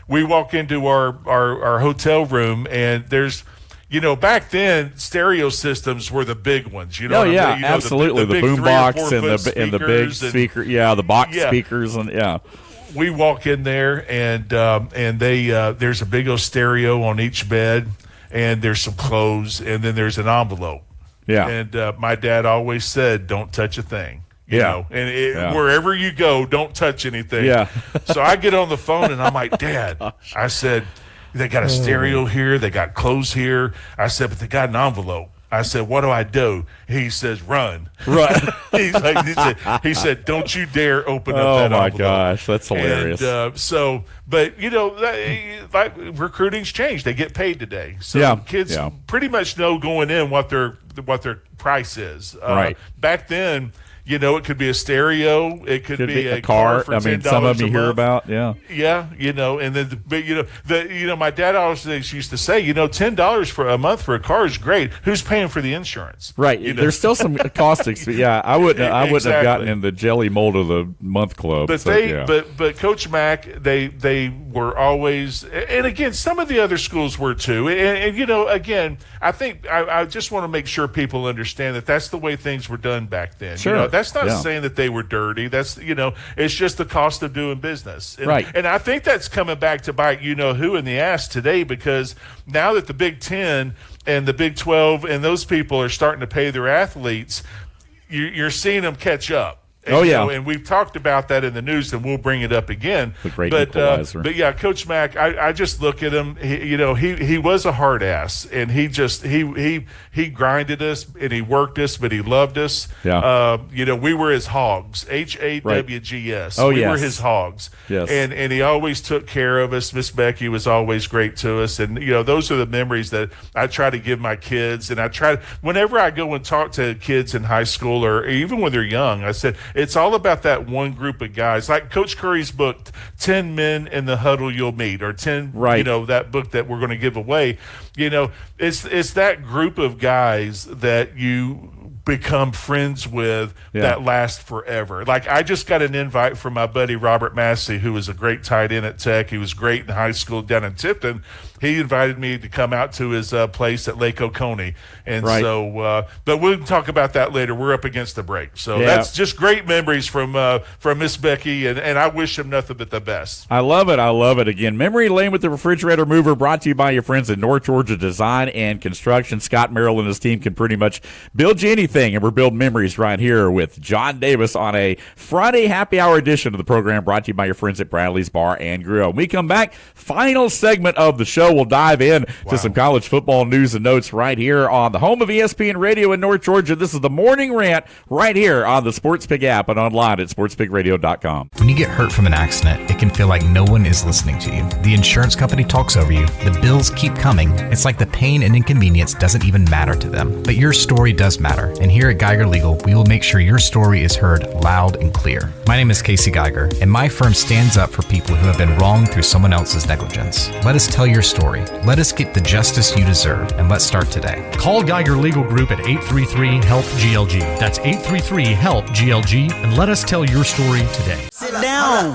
We walk into our hotel room, and there's, back then stereo systems were the big ones. Absolutely. The boom box and the big speaker. The box speakers and We walk in there and they there's a big old stereo on each bed, and there's some clothes, and then there's an envelope. Yeah. And my dad always said, "Don't touch a thing." Wherever you go, don't touch anything. Yeah. So I get on the phone and I'm like, "Dad," I said, "they got a stereo here, they got clothes here." I said, "But they got an envelope." I said, "What do I do?" He says, "Run." He said, "Don't you dare open up that envelope." Oh my gosh, that's hilarious. And, but like recruiting's changed. They get paid today. So kids pretty much know going in what their price is. Right. Back then, You know, it could be a stereo. It could be a car for $10 some of them you hear month. about, yeah. Yeah, you know, and then, but my dad always used to say, you know, $10 for a month for a car is great. Who's paying for the insurance? Right. You know? There's still some cost. Yeah, I wouldn't have gotten in the jelly mold of the month club. But but Coach Mack, they were always, and again, some of the other schools were too. And you know, again, I think I just want to make sure people understand that that's the way things were done back then. Sure. You know, that's not saying that they were dirty. That's, you know, it's just the cost of doing business. Right. And I think that's coming back to bite you know who in the ass today, because now that the Big Ten and the Big 12 and those people are starting to pay their athletes, you're seeing them catch up. And, you know, and we've talked about that in the news, and we'll bring it up again. But yeah, Coach Mack, I just look at him. He was a hard ass, and he grinded us and he worked us, but he loved us. Yeah. We were his hogs. HAWGS. Oh, we were his hogs. Yes. And he always took care of us. Miss Becky was always great to us, and those are the memories that I try to give my kids. And I try whenever I go and talk to kids in high school or even when they're young, I said, it's all about that one group of guys. Like Coach Curry's book, 10 Men in the Huddle You'll Meet, or 10, that book that we're going to give away. It's that group of guys that you become friends with that last forever. Like, I just got an invite from my buddy Robert Massey, who was a great tight end at Tech. He was great in high school down in Tipton. He invited me to come out to his place at Lake Oconee. And so, but we'll talk about that later. We're up against the break. So that's just great memories from Miss Becky, and I wish him nothing but the best. I love it. Again, Memory Lane with the Refrigerator Mover, brought to you by your friends at North Georgia Design and Construction. Scott Merrill and his team can pretty much build you anything, and we're building memories right here with John Davis on a Friday happy hour edition of the program, brought to you by your friends at Bradley's Bar and Grill. When we come back, final segment of the show. We'll dive in to some college football news and notes right here on the home of ESPN Radio in North Georgia. This is the Morning Rant right here on the SportsPig app and online at sportspigradio.com. When you get hurt from an accident, it can feel like no one is listening to you. The insurance company talks over you. The bills keep coming. It's like the pain and inconvenience doesn't even matter to them. But your story does matter. And here at Geiger Legal, we will make sure your story is heard loud and clear. My name is Casey Geiger, and my firm stands up for people who have been wronged through someone else's negligence. Let us tell your story. Let us get the justice you deserve, and let's start today. Call Geiger Legal Group at 833-HELP-GLG. That's 833-HELP-GLG, and let us tell your story today. Sit down.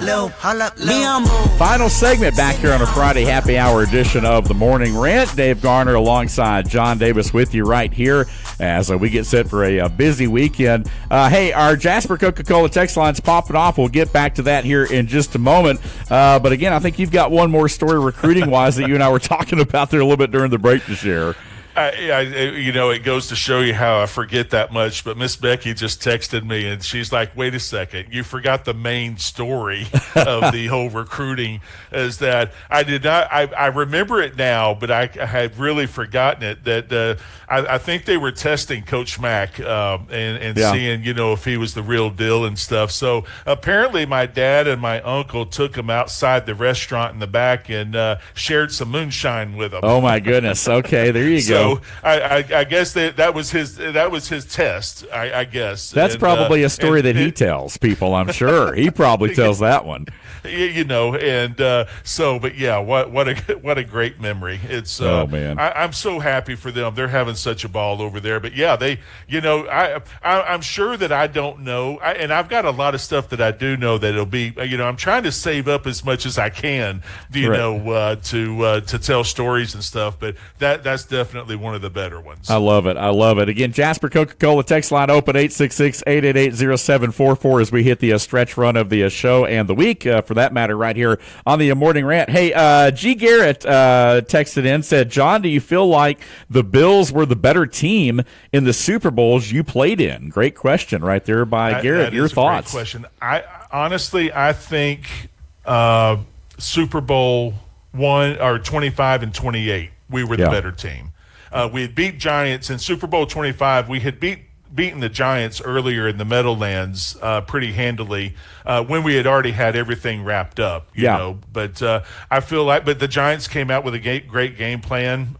Final segment back here on a Friday happy hour edition of the Morning Rant. Dave Garner alongside John Davis with you right here as we get set for a busy weekend. Hey, our Jasper Coca-Cola text line's popping off. We'll get back to that here in just a moment. But again, I think you've got one more story recruiting-wise that you and I were talking about there a little bit during the break to share. It goes to show you how I forget that much, but Miss Becky just texted me, and she's like, wait a second, you forgot the main story of the whole recruiting, is that I did not, I remember it now, but I had really forgotten it, that I think they were testing Coach Mack and seeing, if he was the real deal and stuff. So apparently my dad and my uncle took him outside the restaurant in the back and shared some moonshine with him. Oh, my goodness. Okay, there you go. So I guess that was his test. I guess that's probably a story that he tells people. I'm sure he probably tells that one. But yeah, what a great memory. It's oh man, I'm so happy for them. They're having such a ball over there. But yeah, they I'm sure that I don't know, and I've got a lot of stuff that I do know that it'll be. I'm trying to save up as much as I can. To tell stories and stuff. But that's definitely one of the better ones. I love it. Again, Jasper Coca-Cola text line open 866-888-0744 as we hit the stretch run of the show and the week, for that matter, right here on the Morning Rant. Hey, G. Garrett texted in, said, John, do you feel like the Bills were the better team in the Super Bowls you played in? Great question right there by Garrett. Your thoughts? Great question. I think Super Bowl 25 and 28, we were the better team. We had beat Giants in Super Bowl 25. We beaten the Giants earlier in the Meadowlands pretty handily when we had already had everything wrapped up, you know. But I feel like, but the Giants came out with a great game plan.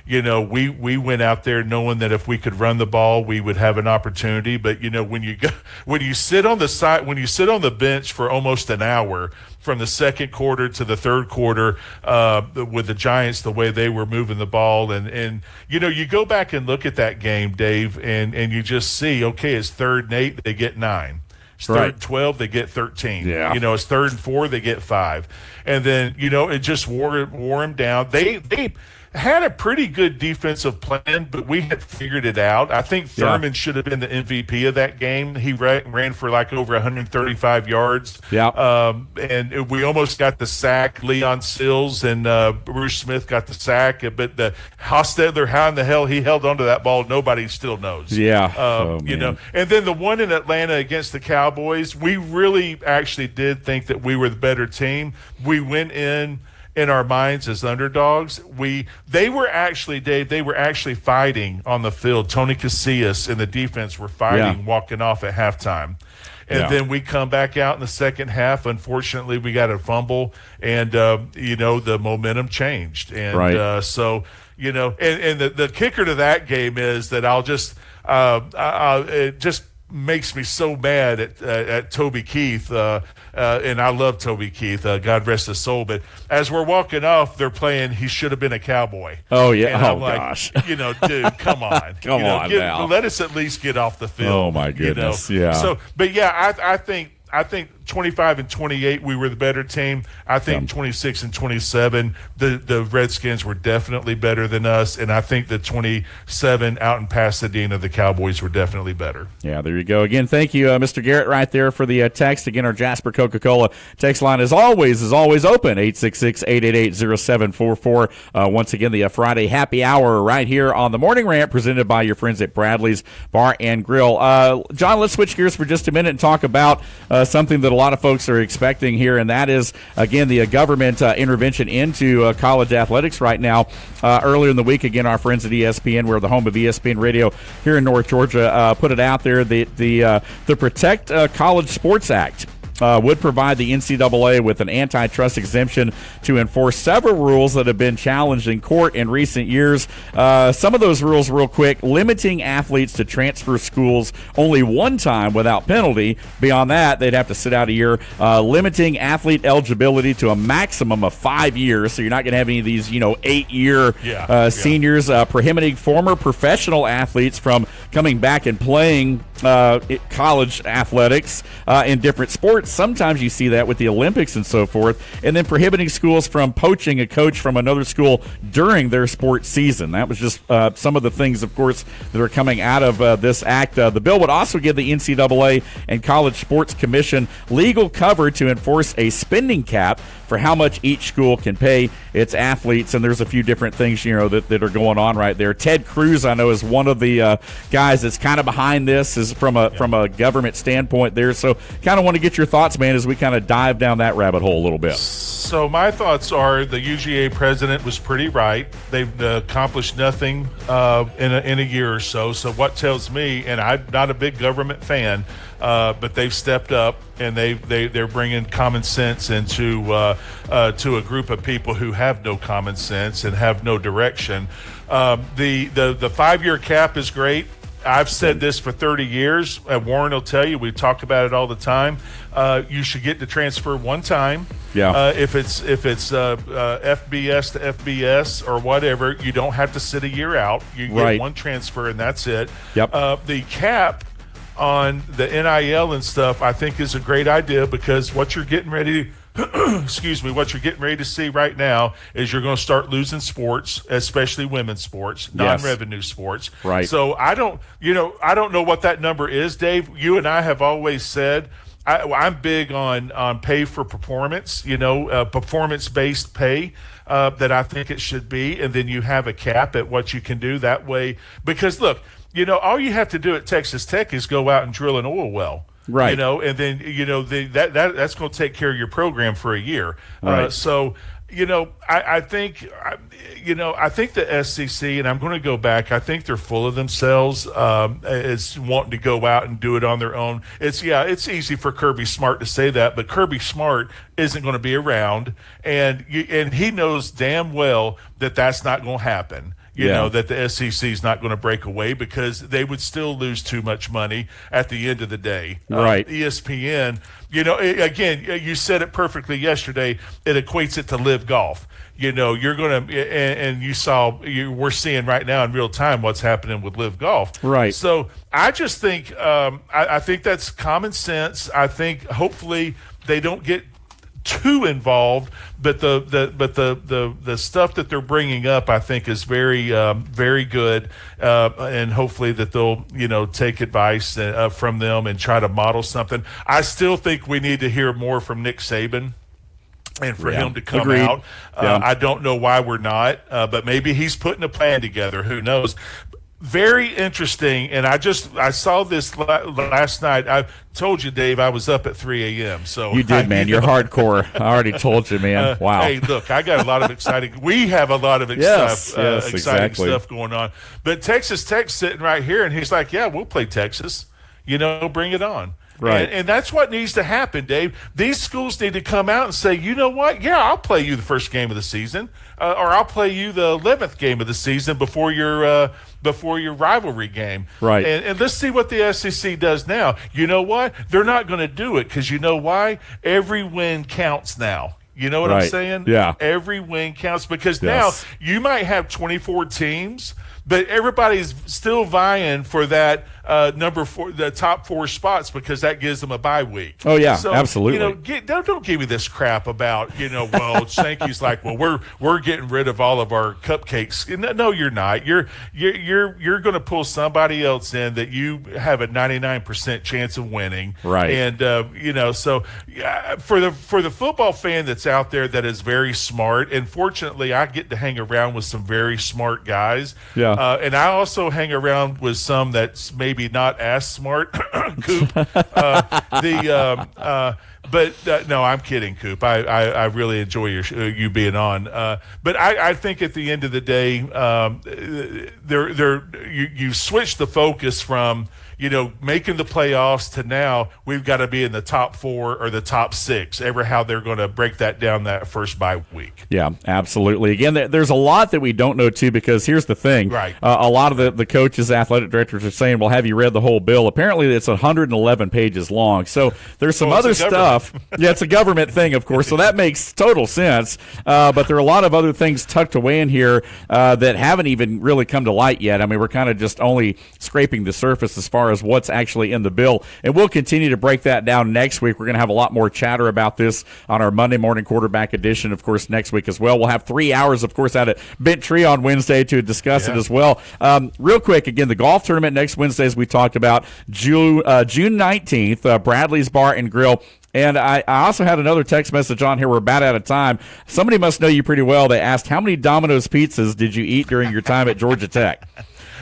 You know, we went out there knowing that if we could run the ball, we would have an opportunity. But you know, when you sit on the bench for almost an hour from the second quarter to the third quarter with the Giants, the way they were moving the ball, and you know, you go back and look at that game, Dave, and you just see, okay, it's 3rd and 8, they get 9. It's 3rd and 12, they get 13. Yeah. You know, it's 3rd and 4, they get 5. And then, you know, it just wore them down. They had a pretty good defensive plan, but we had figured it out. I think Thurman should have been the MVP of that game. He ran for like over 135 yards. Yeah. And we almost got the sack. Leon Sills and Bruce Smith got the sack, but the Hostetler, how in the hell he held onto that ball, nobody still knows. Yeah. You know, and then the one in Atlanta against the Cowboys, we really actually did think that we were the better team. We went in our minds as underdogs. They were actually, Dave, fighting on the field. Tony Casillas and the defense were fighting, walking off at halftime. And then we come back out in the second half. Unfortunately, we got a fumble, and, you know, the momentum changed. And so, you know, and the kicker to that game is that it just makes me so mad at Toby Keith, and I love Toby Keith, God rest his soul. But as we're walking off, they're playing "He Should Have Been a Cowboy." Oh yeah, and I'm like, gosh, you know, dude, come on, now. Let us at least get off the field. Oh my goodness, you know? So, but yeah, I think 25 and 28, we were the better team. I think 26 and 27, the Redskins were definitely better than us, and I think the 27 out in Pasadena, the Cowboys were definitely better. Yeah, there you go. Again, thank you, Mr. Garrett, right there for the text. Again, our Jasper Coca-Cola text line is always open, 866-888-0744. Once again, the Friday happy hour right here on the Morning Rant, presented by your friends at Bradley's Bar and Grill. John, let's switch gears for just a minute and talk about something that a lot of folks are expecting here, and that is, again, the government intervention into college athletics right now. Earlier in the week, again, our friends at ESPN, we're the home of ESPN Radio here in North Georgia, put it out there, the Protect College Sports Act would provide the NCAA with an antitrust exemption to enforce several rules that have been challenged in court in recent years. Some of those rules, real quick: limiting athletes to transfer schools only one time without penalty. Beyond that, they'd have to sit out a year. Limiting athlete eligibility to a maximum of 5 years, so you're not going to have any of these, 8-year seniors. Prohibiting former professional athletes from coming back and playing college athletics in different sports. Sometimes you see that with the Olympics and so forth. And then prohibiting schools from poaching a coach from another school during their sports season. That was just some of the things, of course, that are coming out of this act. The bill would also give the NCAA and College Sports Commission legal cover to enforce a spending cap for how much each school can pay its athletes. And there's a few different things, that are going on right there. Ted Cruz, I know, is one of the guys that's kind of behind this, is from a government standpoint there. So kind of want to get your thoughts, man, as we kind of dive down that rabbit hole a little bit. So my thoughts are the UGA president was pretty right. They've accomplished nothing in a year or so. So what tells me, and I'm not a big government fan, but they've stepped up and they're bringing common sense into to a group of people who have no common sense and have no direction. The 5-year cap is great. I've said this for 30 years. Warren will tell you, we talk about it all the time. You should get to transfer one time. Yeah. If it's FBS to FBS or whatever, you don't have to sit a year out. You get one transfer and that's it. Yep. The cap on the NIL and stuff, I think, is a great idea, because what you're getting ready to what you're getting ready to see right now is you're going to start losing sports, especially women's sports, non-revenue sports. Right. So I don't know what that number is, Dave. You and I have always said I'm big on pay for performance, performance-based pay, that I think it should be. And then you have a cap at what you can do that way. Because, look, all you have to do at Texas Tech is go out and drill an oil well. Right. And then, that's going to take care of your program for a year. Right. So I think the SEC, and I'm going to go back. I think they're full of themselves as wanting to go out and do it on their own. It's easy for Kirby Smart to say that, but Kirby Smart isn't going to be around, and he knows damn well that that's not going to happen. That the SEC is not going to break away because they would still lose too much money at the end of the day. Right. ESPN, again, you said it perfectly yesterday. It equates it to Live Golf. You're going to, and we're seeing right now in real time what's happening with Live Golf. Right. So I just think, I think that's common sense. I think hopefully they don't get too involved, but the stuff that they're bringing up, I think, is very very good, and hopefully that they'll take advice from them and try to model something. I still think we need to hear more from Nick Saban. And for him to come out, I don't know why we're not, but maybe he's putting a plan together. Who knows? Very interesting, and I saw this last night. I told you, Dave, I was up at 3 a.m. So you did, man. You're hardcore. I already told you, man. Wow. Hey, look, I got a lot of exciting. We have a lot of exciting stuff going on. But Texas Tech's sitting right here, and he's like, "Yeah, we'll play Texas. Bring it on." Right. And that's what needs to happen, Dave. These schools need to come out and say, you know what? Yeah, I'll play you the first game of the season, or I'll play you the 11th game of the season before your rivalry game. Right. And let's see what the SEC does now. You know what? They're not going to do it because you know why? Every win counts now. You know what I'm saying? Yeah. Every win counts because now you might have 24 teams, but everybody's still vying for that number 4, the top 4 spots, because that gives them a bye week. Oh yeah, so, absolutely. Don't give me this crap about well, Sankey's like, well, we're getting rid of all of our cupcakes. No, you're not. You're going to pull somebody else in that you have a 99% chance of winning. Right. And so for the football fan that's out there that is very smart, and fortunately, I get to hang around with some very smart guys. Yeah. And I also hang around with some that's maybe not as smart, Coop. No, I'm kidding, Coop. I really enjoy you being on. But I think at the end of the day, you switch the focus from making the playoffs to now we've got to be in the top 4 or the top 6, how they're going to break that down that first bye week. Yeah, absolutely. Again, there's a lot that we don't know, too, because here's the thing. Right. A lot of the coaches, athletic directors are saying, well, have you read the whole bill? Apparently, it's 111 pages long. So there's some other stuff. Yeah, it's a government thing, of course, so that makes total sense. But there are a lot of other things tucked away in here that haven't even really come to light yet. I mean, we're kind of just only scraping the surface as far as what's actually in the bill, and we'll continue to break that down next week. We're going to have a lot more chatter about this on our Monday morning quarterback edition, of course, next week as well. We'll have 3 hours, of course, out at Bent Tree on Wednesday to discuss it as well. Real quick, again, the golf tournament next Wednesday, as we talked about, June 19th, Bradley's Bar and Grill. And I also had another text message on here. We're about out of time. Somebody must know you pretty well. They asked, how many Domino's pizzas did you eat during your time at Georgia Tech?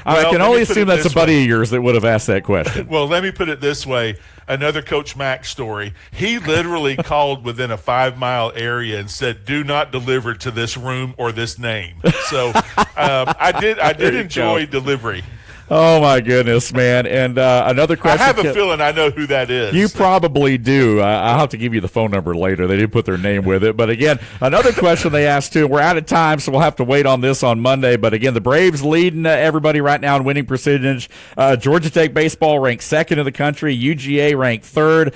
I can only assume that's a buddy of yours that would have asked that question. Well, let me put it this way. Another Coach Mack story. He literally called within a 5-mile area and said, do not deliver to this room or this name. So I did enjoy delivery. Oh, my goodness, man. And another question. I have a feeling I know who that is. You probably do. I'll have to give you the phone number later. They didn't put their name with it. But, again, another question they asked, too. We're out of time, so we'll have to wait on this on Monday. But, again, the Braves leading everybody right now in winning percentage. Georgia Tech baseball ranked 2nd in the country. UGA ranked 3rd.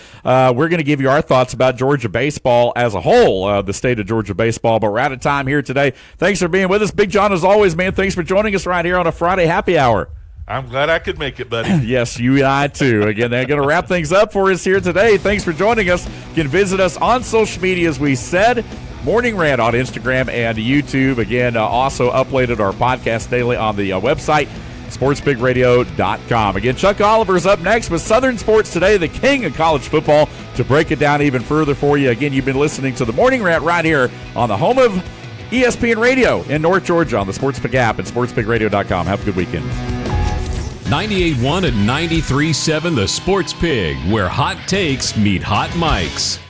We're going to give you our thoughts about Georgia baseball as a whole, the state of Georgia baseball. But we're out of time here today. Thanks for being with us. Big John, as always, man, thanks for joining us right here on a Friday happy hour. I'm glad I could make it, buddy. Yes, you and I, too. Again, they're going to wrap things up for us here today. Thanks for joining us. You can visit us on social media, as we said. Morning Rant on Instagram and YouTube. Again, also uploaded our podcast daily on the website, sportsbigradio.com. Again, Chuck Oliver's up next with Southern Sports Today, the king of college football, to break it down even further for you. Again, you've been listening to the Morning Rant right here on the home of ESPN Radio in North Georgia on the Sports Pig app and sportsbigradio.com. Have a good weekend. 98.1 and 93.7 The Sports Pig, where hot takes meet hot mics.